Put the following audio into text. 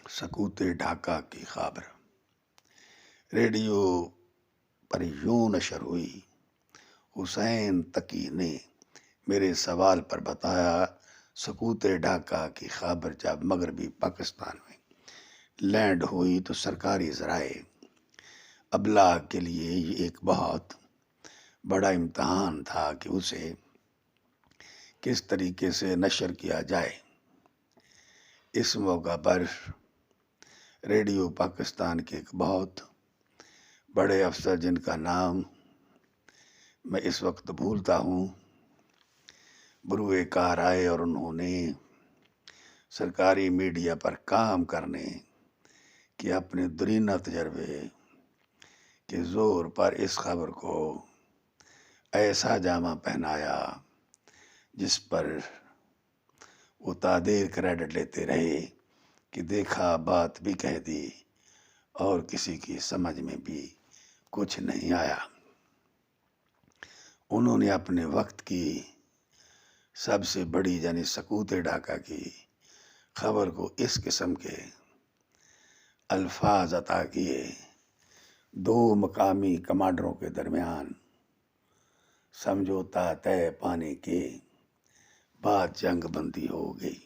سکوت ڈھاکہ کی خبر ریڈیو پر یوں نشر ہوئی۔ حسین تقی نے میرے سوال پر بتایا، سکوت ڈھاکہ کی خبر جب مغربی پاکستان میں لینڈ ہوئی تو سرکاری ذرائع ابلاغ کے لیے یہ ایک بہت بڑا امتحان تھا کہ اسے کس طریقے سے نشر کیا جائے۔ اس موقع پر ریڈیو پاکستان کے ایک بہت بڑے افسر، جن کا نام میں اس وقت بھولتا ہوں، بروئے کار آئے اور انہوں نے سرکاری میڈیا پر کام کرنے کے اپنے درینہ تجربے کے زور پر اس خبر کو ایسا جامہ پہنایا جس پر وہ تعدیر کریڈٹ لیتے رہے کہ دیکھا بات بھی کہہ دی اور کسی کی سمجھ میں بھی کچھ نہیں آیا۔ انہوں نے اپنے وقت کی سب سے بڑی یعنی سکوت ڈھاکہ کی خبر کو اس قسم کے الفاظ عطا کیے: دو مقامی کمانڈروں کے درمیان سمجھوتا طے پانے کے بعد جنگ بندی ہو گئی۔